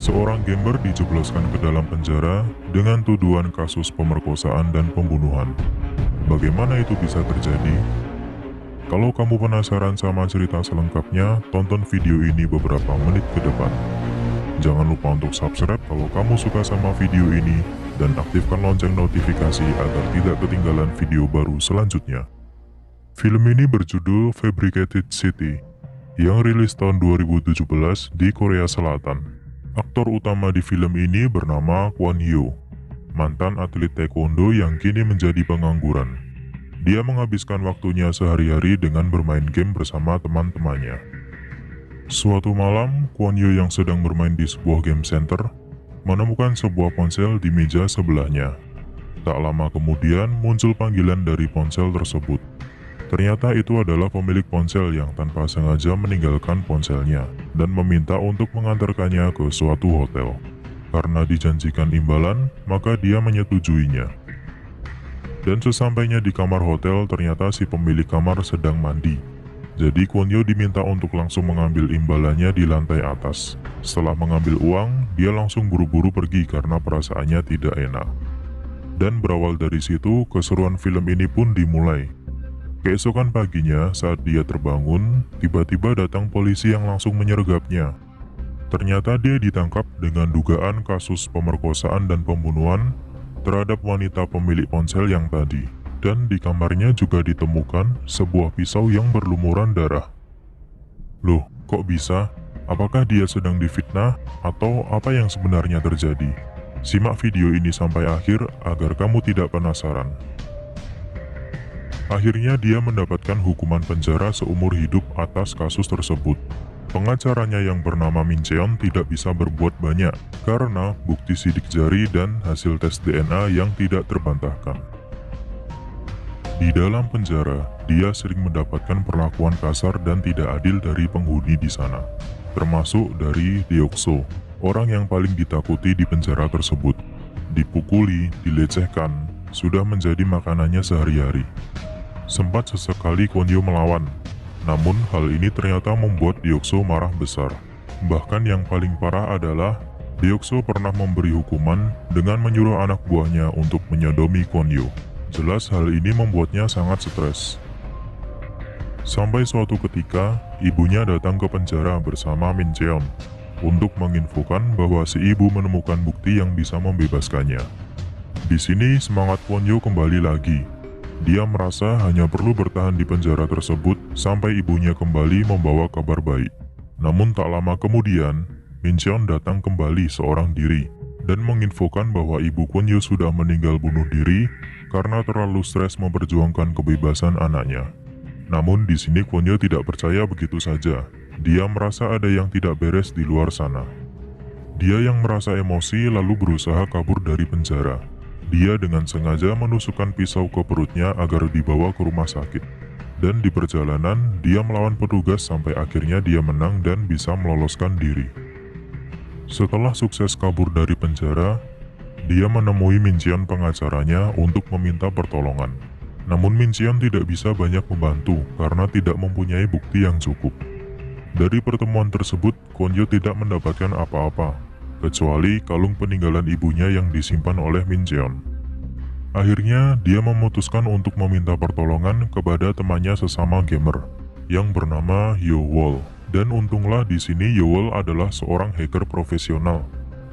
Seorang gamer dijebloskan ke dalam penjara dengan tuduhan kasus pemerkosaan dan pembunuhan. Bagaimana itu bisa terjadi? Kalau kamu penasaran sama cerita selengkapnya, tonton video ini beberapa menit ke depan. Jangan lupa untuk subscribe kalau kamu suka sama video ini, dan aktifkan lonceng notifikasi agar tidak ketinggalan video baru selanjutnya. Film ini berjudul Fabricated City, yang rilis tahun 2017 di Korea Selatan. Aktor utama di film ini bernama Kwon Hyo, mantan atlet taekwondo yang kini menjadi pengangguran. Dia menghabiskan waktunya sehari-hari dengan bermain game bersama teman-temannya. Suatu malam, Kwon Hyo yang sedang bermain di sebuah game center menemukan sebuah ponsel di meja sebelahnya. Tak lama kemudian muncul panggilan dari ponsel tersebut. Ternyata itu adalah pemilik ponsel yang tanpa sengaja meninggalkan ponselnya dan meminta untuk mengantarkannya ke suatu hotel. Karena dijanjikan imbalan, maka dia menyetujuinya. Dan sesampainya di kamar hotel, ternyata si pemilik kamar sedang mandi. Jadi Kwon Hyo diminta untuk langsung mengambil imbalannya di lantai atas. Setelah mengambil uang, dia langsung buru-buru pergi karena perasaannya tidak enak. Dan berawal dari situ, keseruan film ini pun dimulai. Keesokan paginya, saat dia terbangun, tiba-tiba datang polisi yang langsung menyergapnya. Ternyata dia ditangkap dengan dugaan kasus pemerkosaan dan pembunuhan terhadap wanita pemilik ponsel yang tadi. Dan di kamarnya juga ditemukan sebuah pisau yang berlumuran darah. Loh, kok bisa? Apakah dia sedang difitnah atau apa yang sebenarnya terjadi? Simak video ini sampai akhir agar kamu tidak penasaran. Akhirnya dia mendapatkan hukuman penjara seumur hidup atas kasus tersebut. Pengacaranya yang bernama Min Cheon tidak bisa berbuat banyak karena bukti sidik jari dan hasil tes DNA yang tidak terbantahkan. Di dalam penjara, dia sering mendapatkan perlakuan kasar dan tidak adil dari penghuni di sana, termasuk dari Deokso, orang yang paling ditakuti di penjara tersebut. Dipukuli, dilecehkan, sudah menjadi makanannya sehari-hari. Sempat sesekali Kwon Hyo melawan, namun hal ini ternyata membuat Deokso marah besar. Bahkan yang paling parah adalah Deokso pernah memberi hukuman dengan menyuruh anak buahnya untuk menyodomi Kwon Hyo. Jelas hal ini membuatnya sangat stres. Sampai suatu ketika, ibunya datang ke penjara bersama Min Cheon untuk menginfokan bahwa si ibu menemukan bukti yang bisa membebaskannya. Di sini semangat Kwon Hyo kembali lagi. Dia merasa hanya perlu bertahan di penjara tersebut sampai ibunya kembali membawa kabar baik. Namun tak lama kemudian, Min Cheon datang kembali seorang diri dan menginfokan bahwa ibu Kwon Hyo sudah meninggal bunuh diri karena terlalu stres memperjuangkan kebebasan anaknya. Namun di sini Kwon Hyo tidak percaya begitu saja. Dia merasa ada yang tidak beres di luar sana. Dia yang merasa emosi lalu berusaha kabur dari penjara. Dia dengan sengaja menusukkan pisau ke perutnya agar dibawa ke rumah sakit. Dan di perjalanan, dia melawan petugas sampai akhirnya dia menang dan bisa meloloskan diri. Setelah sukses kabur dari penjara, dia menemui Min Cheon pengacaranya untuk meminta pertolongan. Namun Min Cheon tidak bisa banyak membantu karena tidak mempunyai bukti yang cukup. Dari pertemuan tersebut, Kwon Hyo tidak mendapatkan apa-apa, kecuali kalung peninggalan ibunya yang disimpan oleh Min Cheon. Akhirnya, dia memutuskan untuk meminta pertolongan kepada temannya sesama gamer, yang bernama Yowol. Dan untunglah di sini Yowol adalah seorang hacker profesional,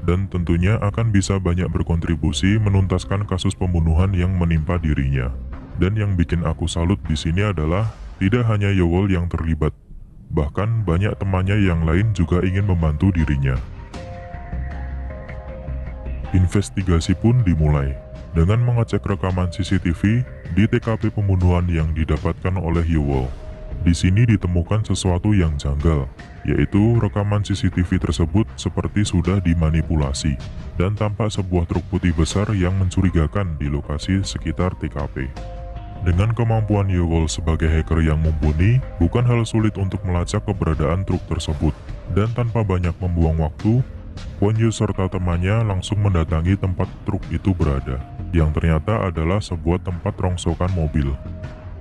dan tentunya akan bisa banyak berkontribusi menuntaskan kasus pembunuhan yang menimpa dirinya. Dan yang bikin aku salut di sini adalah, tidak hanya Yowol yang terlibat, bahkan banyak temannya yang lain juga ingin membantu dirinya. Investigasi pun dimulai dengan mengecek rekaman CCTV di TKP pembunuhan yang didapatkan oleh Yowol. Di sini ditemukan sesuatu yang janggal, yaitu rekaman CCTV tersebut seperti sudah dimanipulasi dan tampak sebuah truk putih besar yang mencurigakan di lokasi sekitar TKP. Dengan kemampuan Yowol sebagai hacker yang mumpuni, bukan hal sulit untuk melacak keberadaan truk tersebut. Dan tanpa banyak membuang waktu, Kwon Hyo serta temannya langsung mendatangi tempat truk itu berada, yang ternyata adalah sebuah tempat rongsokan mobil.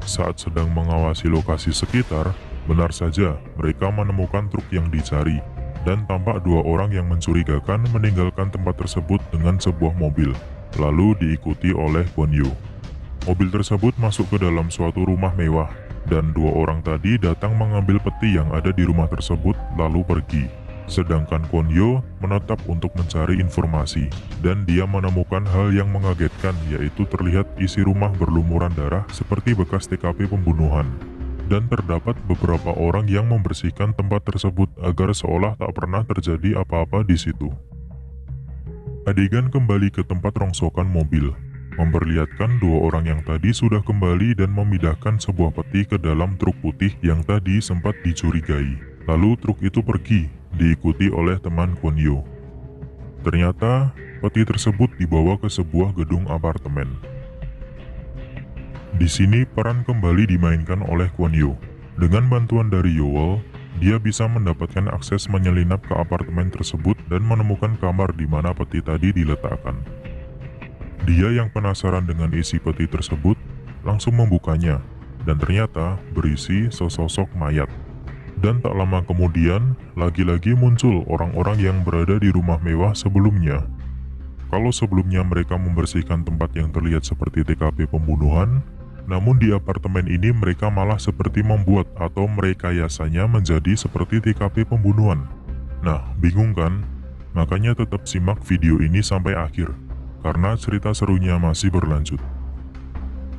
Saat sedang mengawasi lokasi sekitar, benar saja mereka menemukan truk yang dicari, dan tampak dua orang yang mencurigakan meninggalkan tempat tersebut dengan sebuah mobil, lalu diikuti oleh Kwon Yo. Mobil tersebut masuk ke dalam suatu rumah mewah, dan dua orang tadi datang mengambil peti yang ada di rumah tersebut lalu pergi. Sedangkan Kwon Yo menetap untuk mencari informasi, dan dia menemukan hal yang mengagetkan, yaitu terlihat isi rumah berlumuran darah seperti bekas TKP pembunuhan. Dan terdapat beberapa orang yang membersihkan tempat tersebut agar seolah tak pernah terjadi apa-apa di situ. Adegan kembali ke tempat rongsokan mobil, memperlihatkan dua orang yang tadi sudah kembali dan memindahkan sebuah peti ke dalam truk putih yang tadi sempat dicurigai. Lalu truk itu pergi, diikuti oleh teman Kwon Yo. Ternyata, peti tersebut dibawa ke sebuah gedung apartemen. Di sini peran kembali dimainkan oleh Kwon Yo. Dengan bantuan dari Yowol, dia bisa mendapatkan akses menyelinap ke apartemen tersebut dan menemukan kamar di mana peti tadi diletakkan. Dia yang penasaran dengan isi peti tersebut, langsung membukanya, dan ternyata berisi sesosok mayat. Dan tak lama kemudian, lagi-lagi muncul orang-orang yang berada di rumah mewah sebelumnya. Kalau sebelumnya mereka membersihkan tempat yang terlihat seperti TKP pembunuhan, namun di apartemen ini mereka malah seperti membuat atau merekayasanya menjadi seperti TKP pembunuhan. Nah, bingung kan? Makanya tetap simak video ini sampai akhir, karena cerita serunya masih berlanjut.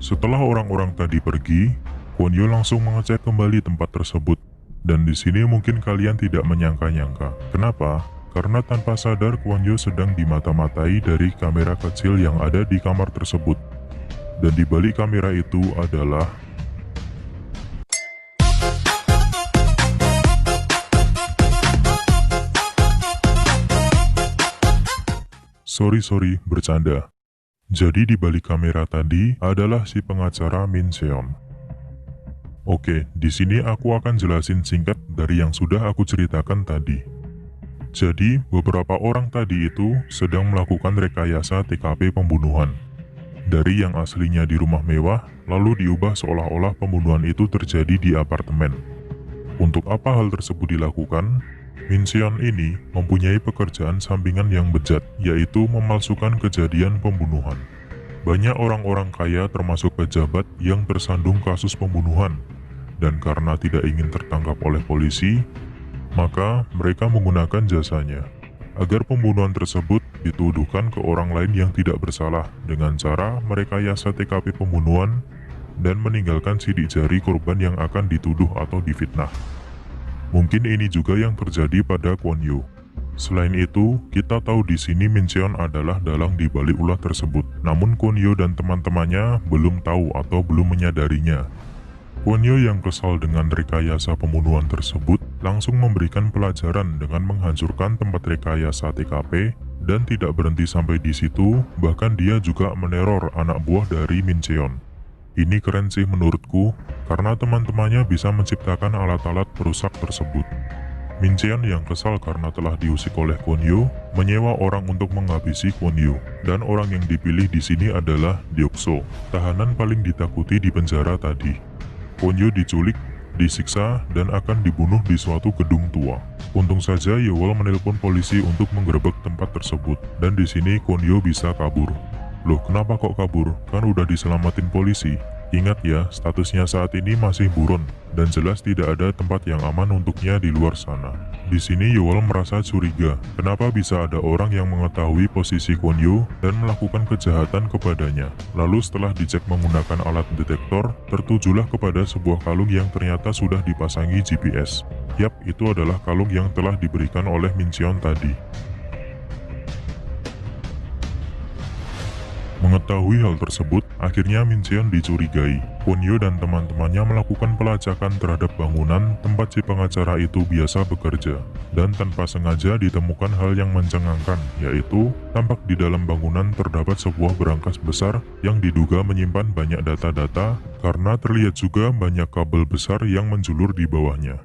Setelah orang-orang tadi pergi, Kwon Yo langsung mengecek kembali tempat tersebut. Dan di sini mungkin kalian tidak menyangka-nyangka. Kenapa? Karena tanpa sadar Kwon Yo sedang dimata-matai dari kamera kecil yang ada di kamar tersebut. Dan di balik kamera itu adalah Sorry, bercanda. Jadi di balik kamera tadi adalah si pengacara Min Seon. Oke, di sini aku akan jelasin singkat dari yang sudah aku ceritakan tadi. Jadi, beberapa orang tadi itu sedang melakukan rekayasa TKP pembunuhan. Dari yang aslinya di rumah mewah, lalu diubah seolah-olah pembunuhan itu terjadi di apartemen. Untuk apa hal tersebut dilakukan? Min Seon ini mempunyai pekerjaan sampingan yang bejat, yaitu memalsukan kejadian pembunuhan. Banyak orang-orang kaya termasuk pejabat yang tersandung kasus pembunuhan, dan karena tidak ingin tertangkap oleh polisi, maka mereka menggunakan jasanya, agar pembunuhan tersebut dituduhkan ke orang lain yang tidak bersalah dengan cara merekayasa TKP pembunuhan dan meninggalkan sidik jari korban yang akan dituduh atau difitnah. Mungkin ini juga yang terjadi pada Kwon Yo. Selain itu, kita tahu di sini Min Seon adalah dalang di balik ulah tersebut. Namun Kwon Yo dan teman-temannya belum tahu atau belum menyadarinya. Kwon Yo yang kesal dengan rekayasa pembunuhan tersebut langsung memberikan pelajaran dengan menghancurkan tempat rekayasa TKP dan tidak berhenti sampai di situ, bahkan dia juga meneror anak buah dari Min Seon. Ini keren sih menurutku, karena teman-temannya bisa menciptakan alat-alat perusak tersebut. Min Seon yang kesal karena telah diusik oleh Kwon Yo, menyewa orang untuk menghabisi Kwon Yo, dan orang yang dipilih di sini adalah Deok-so, tahanan paling ditakuti di penjara tadi. Kwon Yo diculik, disiksa, dan akan dibunuh di suatu gedung tua. Untung saja Yowol menelpon polisi untuk menggerebek tempat tersebut, dan di sini Kwon Yo bisa kabur. Loh, kenapa kok kabur? Kan udah diselamatin polisi. Ingat ya, statusnya saat ini masih buron, dan jelas tidak ada tempat yang aman untuknya di luar sana. Di sini Yowol merasa curiga, kenapa bisa ada orang yang mengetahui posisi Kwon Yo dan melakukan kejahatan kepadanya. Lalu setelah dicek menggunakan alat detektor, tertujulah kepada sebuah kalung yang ternyata sudah dipasangi GPS. Yap, itu adalah kalung yang telah diberikan oleh Min Seon tadi. Mengetahui hal tersebut, akhirnya Min Seon dicurigai. Kwon Yo dan teman-temannya melakukan pelacakan terhadap bangunan tempat si pengacara itu biasa bekerja. Dan tanpa sengaja ditemukan hal yang mencengangkan, yaitu tampak di dalam bangunan terdapat sebuah berangkas besar yang diduga menyimpan banyak data-data, karena terlihat juga banyak kabel besar yang menjulur di bawahnya.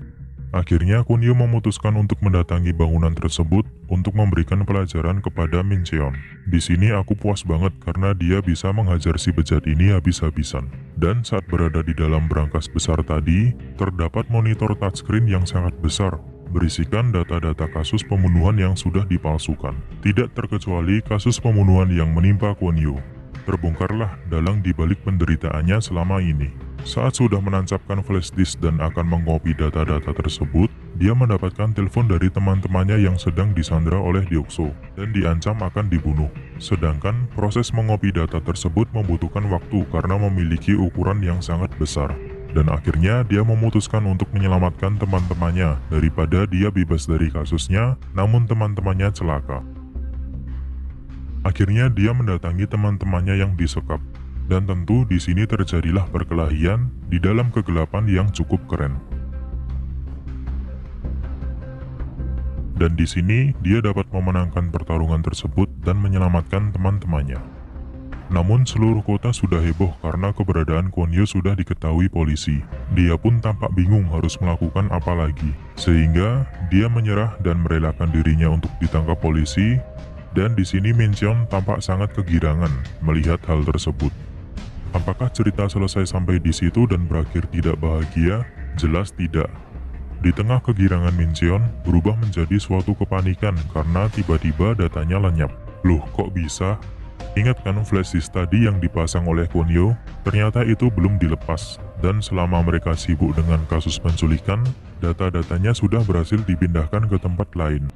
Akhirnya Kwon Yo memutuskan untuk mendatangi bangunan tersebut untuk memberikan pelajaran kepada Min Seon. Di sini aku puas banget karena dia bisa menghajar si bejat ini habis-habisan. Dan saat berada di dalam berangkas besar tadi, terdapat monitor touchscreen yang sangat besar. berisikan data-data kasus pembunuhan yang sudah dipalsukan. Tidak terkecuali kasus pembunuhan yang menimpa Kwon Yo. Terbongkarlah dalang dibalik penderitaannya selama ini. Saat sudah menancapkan flash disk dan akan mengopi data-data tersebut, dia mendapatkan telepon dari teman-temannya yang sedang disandra oleh Deokso dan diancam akan dibunuh. Sedangkan proses mengopi data tersebut membutuhkan waktu karena memiliki ukuran yang sangat besar. Dan akhirnya dia memutuskan untuk menyelamatkan teman-temannya daripada dia bebas dari kasusnya, namun teman-temannya celaka. Akhirnya dia mendatangi teman-temannya yang disekap. Dan tentu di sini terjadilah perkelahian di dalam kegelapan yang cukup keren. Dan di sini dia dapat memenangkan pertarungan tersebut dan menyelamatkan teman-temannya. Namun seluruh kota sudah heboh karena keberadaan Kwon Yo sudah diketahui polisi. Dia pun tampak bingung harus melakukan apa lagi. Sehingga dia menyerah dan merelakan dirinya untuk ditangkap polisi. Dan di sini Min Cheon tampak sangat kegirangan melihat hal tersebut. Apakah cerita selesai sampai di situ dan berakhir tidak bahagia? Jelas tidak. Di tengah kegirangan Min Cheon berubah menjadi suatu kepanikan karena tiba-tiba datanya lenyap. Loh, kok bisa? Ingat kan flash disk tadi yang dipasang oleh Kwon Yo? Ternyata itu belum dilepas. Dan selama mereka sibuk dengan kasus penculikan, data-datanya sudah berhasil dipindahkan ke tempat lain.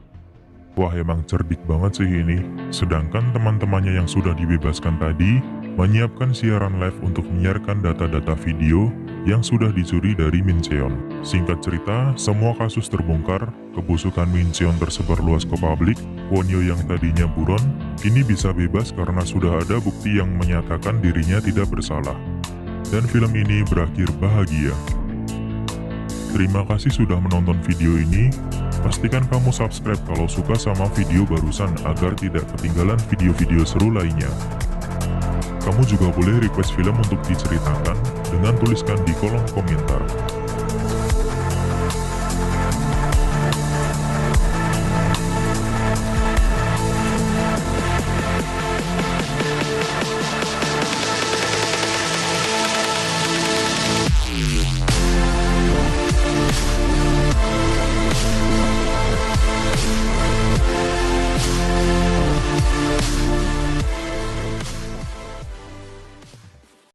Wah, emang cerdik banget sih ini. Sedangkan teman-temannya yang sudah dibebaskan tadi menyiapkan siaran live untuk menyiarkan data-data video yang sudah dicuri dari Min Cheon. Singkat cerita, semua kasus terbongkar, kebusukan Min Cheon tersebar luas ke publik, Kwon Yo yang tadinya buron, kini bisa bebas karena sudah ada bukti yang menyatakan dirinya tidak bersalah. Dan film ini berakhir bahagia. Terima kasih sudah menonton video ini. Pastikan kamu subscribe kalau suka sama video barusan agar tidak ketinggalan video-video seru lainnya. Kamu juga boleh request film untuk diceritakan dengan tuliskan di kolom komentar.